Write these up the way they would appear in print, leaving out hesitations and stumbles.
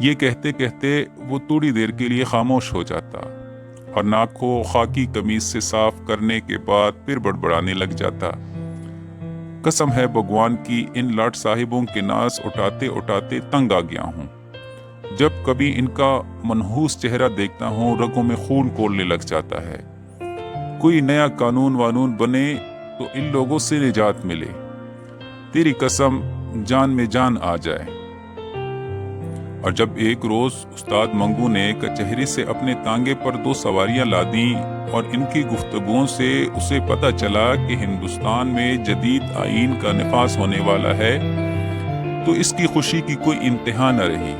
یہ کہتے کہتے وہ تھوڑی دیر کے لیے خاموش ہو جاتا اور ناک کو خاکی قمیض سے صاف کرنے کے بعد پھر بڑبڑانے لگ جاتا۔ قسم ہے بھگوان کی، ان لاٹ صاحبوں کے ناز اٹھاتے اٹھاتے تنگ آ گیا ہوں۔ جب کبھی ان کا منحوس چہرہ دیکھتا ہوں رگوں میں خون کھولنے لگ جاتا ہے۔ کوئی نیا قانون وانون بنے تو ان لوگوں سے نجات ملے، تیری قسم جان میں جان آ جائے۔ اور جب ایک روز استاد منگو نے کچہری سے اپنے تانگے پر 2 سواریاں لا دیں اور ان کی گفتگوؤں سے اسے پتہ چلا کہ ہندوستان میں جدید آئین کا نفاذ ہونے والا ہے تو اس کی خوشی کی کوئی انتہا نہ رہی۔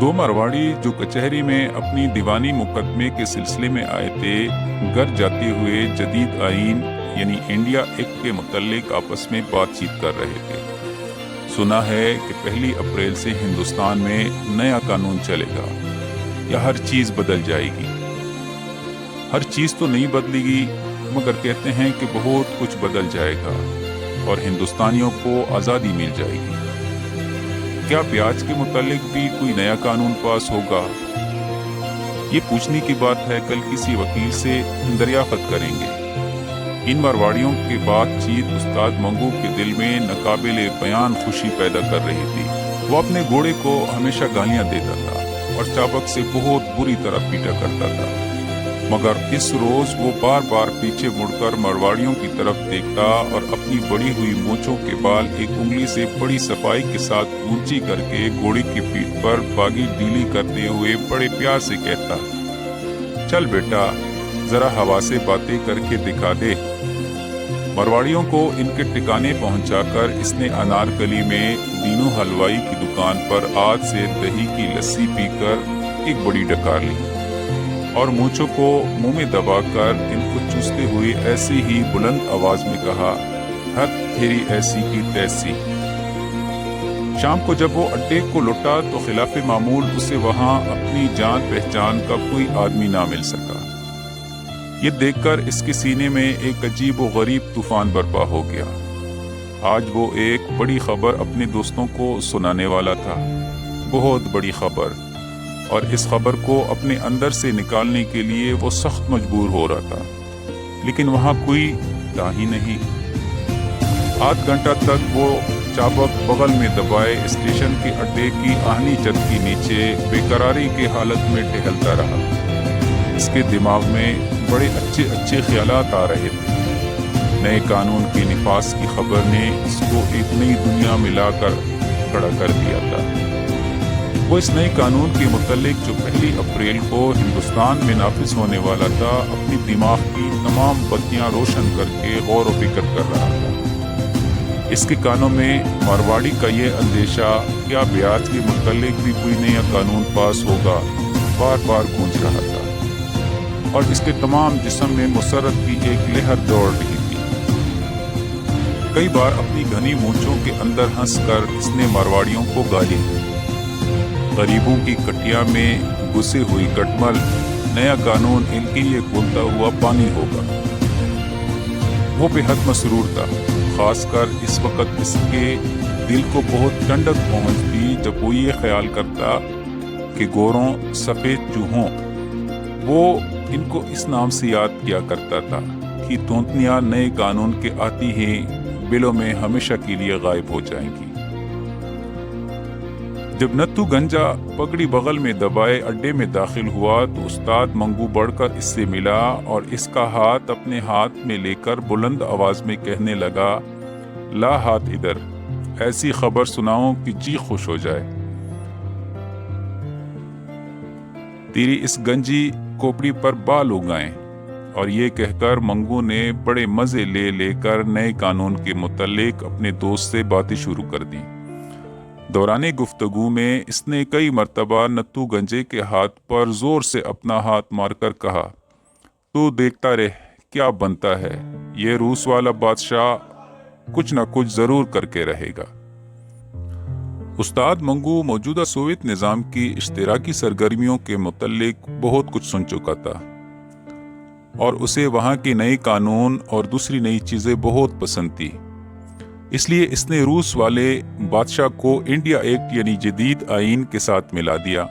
2 مرواڑی جو کچہری میں اپنی دیوانی مقدمے کے سلسلے میں آئے تھے، گھر جاتے ہوئے جدید آئین یعنی انڈیا ایکٹ کے متعلق آپس میں بات چیت کر رہے تھے۔ سنا ہے کہ 1 اپریل سے ہندوستان میں نیا قانون چلے گا یا ہر چیز بدل جائے گی۔ ہر چیز تو نہیں بدلے گی، مگر کہتے ہیں کہ بہت کچھ بدل جائے گا اور ہندوستانیوں کو آزادی مل جائے گی۔ کیا پیاز کے متعلق بھی کوئی نیا قانون پاس ہوگا؟ یہ پوچھنے کی بات ہے، کل کسی وکیل سے دریافت کریں گے۔ ان مرواڑیوں کی بات چیت استاد منگو کے دل میں ناقابل بیان خوشی پیدا کر رہی تھی۔ وہ اپنے گھوڑے کو ہمیشہ گالیاں دیتا تھا اور چابک سے بہت بری طرح پیٹا کرتا تھا، مگر اس روز وہ بار بار پیچھے مڑ کر مرواڑیوں کی طرف دیکھتا اور اپنی بڑی ہوئی مونچھوں کے بال ایک انگلی سے بڑی صفائی کے ساتھ اونچی کر کے گھوڑے کی پیٹھ پر باگی ڈھیلی کرتے ہوئے بڑے پیار سے کہتا، چل بیٹا ذرا ہوا سے باتیں کر کے دکھا دے۔ مرواڑیوں کو ان کے ٹھکانے پہنچا کر اس نے انارکلی میں دینو حلوائی کی دکان پر آج سے دہی کی لسی پی کر ایک بڑی ڈکار لی اور مونچھوں کو منہ میں دبا کر ان کو چوستے ہوئے ایسی ہی بلند آواز میں کہا، حد تیری ایسی کی تیسی۔ شام کو جب وہ اڈے کو لوٹا تو خلاف معمول اسے وہاں اپنی جان پہچان کا کوئی آدمی نہ مل سکا۔ یہ دیکھ کر اس کے سینے میں ایک عجیب و غریب طوفان برپا ہو گیا۔ آج وہ ایک بڑی خبر اپنے دوستوں کو سنانے والا تھا، بہت بڑی خبر، اور اس خبر کو اپنے اندر سے نکالنے کے لیے وہ سخت مجبور ہو رہا تھا، لیکن وہاں کوئی تھا ہی نہیں۔ آدھ گھنٹہ تک وہ چابک بغل میں دبائے اسٹیشن کے اڈے کی آہنی چھت کے نیچے بے قراری کی حالت میں ٹہلتا رہا۔ اس کے دماغ میں بڑے اچھے اچھے خیالات آ رہے تھے۔ نئے قانون کے نفاذ کی خبر نے اس کو ایک نئی دنیا میں لا کر کھڑا کر دیا تھا۔ وہ اس نئے قانون کے متعلق جو 1 اپریل کو ہندوستان میں نافذ ہونے والا تھا، اپنی دماغ کی تمام بتیاں روشن کر کے غور و فکر کر رہا تھا۔ اس کے کانوں میں مارواڑی کا یہ اندیشہ کیا بیاج کے متعلق بھی کوئی نیا قانون پاس ہوگا بار بار گونج رہا تھا، اور اس کے تمام جسم میں مسرت کی ایک لہر دوڑ رہی تھی۔ کئی بار اپنی گھنی مونچھوں کے اندر ہنس کر اس نے مارواڑیوں کو گالی دی۔ غریبوں کی کٹیا میں گھسے ہوئی کٹمل، نیا قانون ان کے لیے کھولتا ہوا پانی ہوگا۔ وہ بے حد مسرور تھا، خاص کر اس وقت اس کے دل کو بہت ٹھنڈک پہنچتی جب وہ یہ خیال کرتا کہ گوروں سفید چوہوں، وہ ان کو اس نام سے یاد کیا کرتا تھا کہ تونتنیاں نئے قانون کے آتی ہی بلوں میں ہمیشہ کے لیے غائب ہو جائیں گی۔ جب نتو گنجا پگڑی بغل میں دبائے اڈے میں داخل ہوا تو استاد منگو بڑھ کر اس سے ملا اور اس کا ہاتھ اپنے ہاتھ میں لے کر بلند آواز میں کہنے لگا، لا ہاتھ ادھر، ایسی خبر سناؤں کہ جی خوش ہو جائے۔ تیری اس گنجی کوپڑی پر بال اگائیں۔ اور یہ کہہ کر منگو نے بڑے مزے لے لے کر نئے قانون کے متعلق اپنے دوست سے باتیں شروع کر دی۔ دوران گفتگو میں اس نے کئی مرتبہ نتو گنجے کے ہاتھ پر زور سے اپنا ہاتھ مار کر کہا، تو دیکھتا رہ کیا بنتا ہے، یہ روس والا بادشاہ کچھ نہ کچھ ضرور کر کے رہے گا۔ استاد منگو موجودہ سوویت نظام کی اشتراکی سرگرمیوں کے متعلق بہت کچھ سن چکا تھا اور اسے وہاں کے نئے قانون اور دوسری نئی چیزیں بہت پسند تھی۔ اس لیے اس نے روس والے بادشاہ کو انڈیا ایکٹ یعنی جدید آئین کے ساتھ ملا دیا،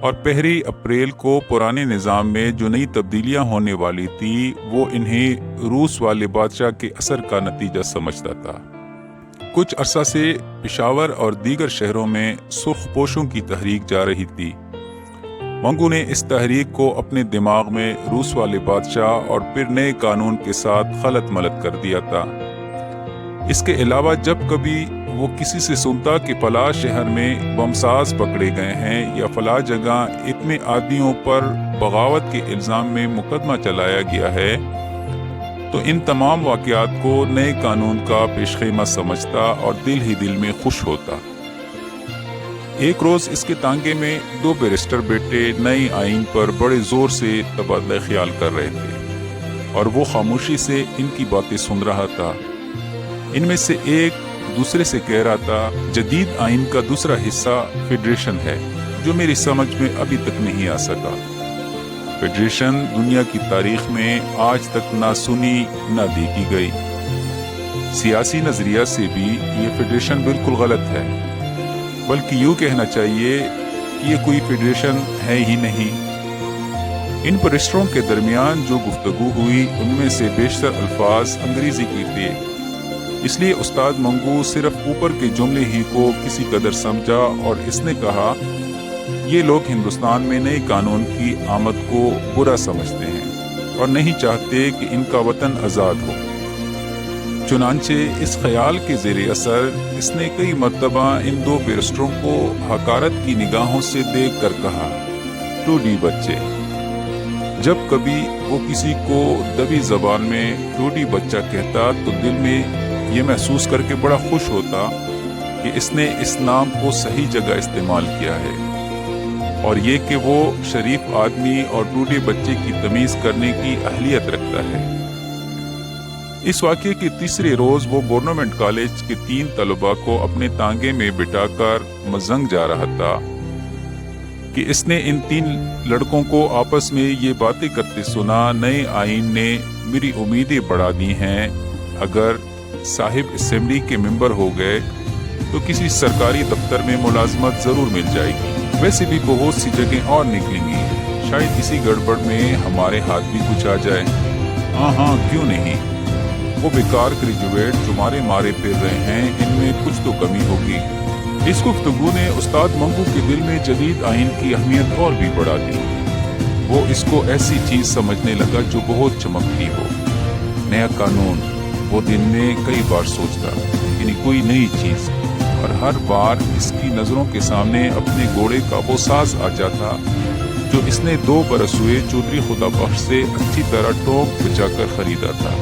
اور 1 اپریل کو پرانے نظام میں جو نئی تبدیلیاں ہونے والی تھی وہ انہیں روس والے بادشاہ کے اثر کا نتیجہ سمجھتا تھا۔ کچھ عرصہ سے پشاور اور دیگر شہروں میں سرخ پوشوں کی تحریک جا رہی تھی۔ منگو نے اس تحریک کو اپنے دماغ میں روس والے بادشاہ اور پھر نئے قانون کے ساتھ خلط ملط کر دیا تھا۔ اس کے علاوہ جب کبھی وہ کسی سے سنتا کہ فلاں شہر میں بمساز پکڑے گئے ہیں یا فلاں جگہ اتنے آدمیوں پر بغاوت کے الزام میں مقدمہ چلایا گیا ہے، تو ان تمام واقعات کو نئے قانون کا پیش خیمہ سمجھتا اور دل ہی دل میں خوش ہوتا۔ ایک روز اس کے تانگے میں 2 بیرسٹر بیٹے نئے آئین پر بڑے زور سے تبادلہ خیال کر رہے تھے، اور وہ خاموشی سے ان کی باتیں سن رہا تھا۔ ان میں سے ایک دوسرے سے کہہ رہا تھا، جدید آئین کا دوسرا حصہ فیڈریشن ہے جو میری سمجھ میں ابھی تک نہیں آ سکا۔ فیڈریشن دنیا کی تاریخ میں آج تک نہ سنی نہ دیکھی گئی۔ سیاسی نظریہ سے بھی یہ فیڈریشن بالکل غلط ہے، بلکہ یوں کہنا چاہیے کہ یہ کوئی فیڈریشن ہے ہی نہیں۔ ان بیرسٹروں کے درمیان جو گفتگو ہوئی ان میں سے بیشتر الفاظ انگریزی کی تھے، اس لیے استاد منگو صرف اوپر کے جملے ہی کو کسی قدر سمجھا، اور اس نے کہا، یہ لوگ ہندوستان میں نئے قانون کی آمد کو برا سمجھتے ہیں اور نہیں چاہتے کہ ان کا وطن آزاد ہو۔ چنانچہ اس خیال کے زیر اثر اس نے کئی مرتبہ ان 2 بیرسٹروں کو حقارت کی نگاہوں سے دیکھ کر کہا، ٹوڈی بچے۔ جب کبھی وہ کسی کو دبی زبان میں ٹوڈی بچہ کہتا تو دل میں یہ محسوس کر کے بڑا خوش ہوتا کہ اس نے اس نام کو صحیح جگہ استعمال کیا ہے، اور یہ کہ وہ شریف آدمی اور ٹوڈے بچے کی تمیز کرنے کی اہلیت رکھتا ہے۔ اس واقعے کے تیسرے روز وہ گورنمنٹ کالج کے 3 طلباء کو اپنے تانگے میں بٹھا کر مزنگ جا رہا تھا کہ اس نے ان 3 لڑکوں کو آپس میں یہ باتیں کرتے سنا، نئے آئین نے میری امیدیں بڑھا دی ہیں، اگر صاحب اسمبلی کے ممبر ہو گئے تو کسی سرکاری دفتر میں ملازمت ضرور مل جائے گی، ویسے بھی بہت سی جگہیں اور نکلیں گی، شاید اسی گڑبڑ میں ہمارے ہاتھ بھی کچھ آ جائے۔ ہاں کیوں نہیں، وہ بیکار گریجویٹ جو مارے پھر رہے ہیں، ان میں کچھ تو کمی ہوگی۔ اس گفتگو نے استاد منگو کے دل میں جدید آئین کی اہمیت اور بھی بڑھا دی۔ وہ اس کو ایسی چیز سمجھنے لگا جو بہت چمکتی ہو۔ نیا قانون، وہ دن میں کئی بار سوچتا، یعنی کوئی نئی چیز، اور ہر بار اس کی نظروں کے سامنے اپنے گھوڑے کا وہ ساز آ جاتا جو اس نے 2 برس ہوئے چودھری خدا بخش سے اچھی طرح ٹوک بچا کر خریدا تھا۔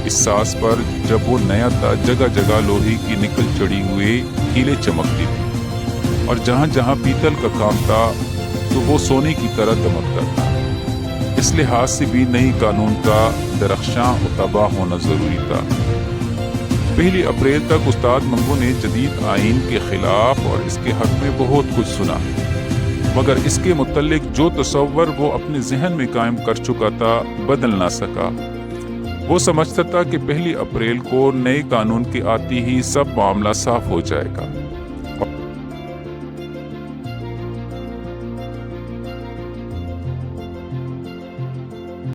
اس ساز پر جب وہ نیا تھا، جگہ جگہ لوہے کی نکل چڑھی ہوئے کیلیں چمکتی تھی، اور جہاں جہاں پیتل کا کام تھا تو وہ سونے کی طرح دمکتا تھا۔ اس لحاظ سے بھی نئی قانون کا درخشاں و تباہ ہونا ضروری تھا۔ 1 اپریل تک استاد منگو نے جدید آئین کے خلاف اور اس کے حق میں بہت کچھ سنا، مگر اس کے متعلق جو تصور وہ اپنے ذہن میں قائم کر چکا تھا بدل نہ سکا۔ وہ سمجھتا تھا کہ 1 اپریل کو نئے قانون کے آتی ہی سب معاملہ صاف ہو جائے گا۔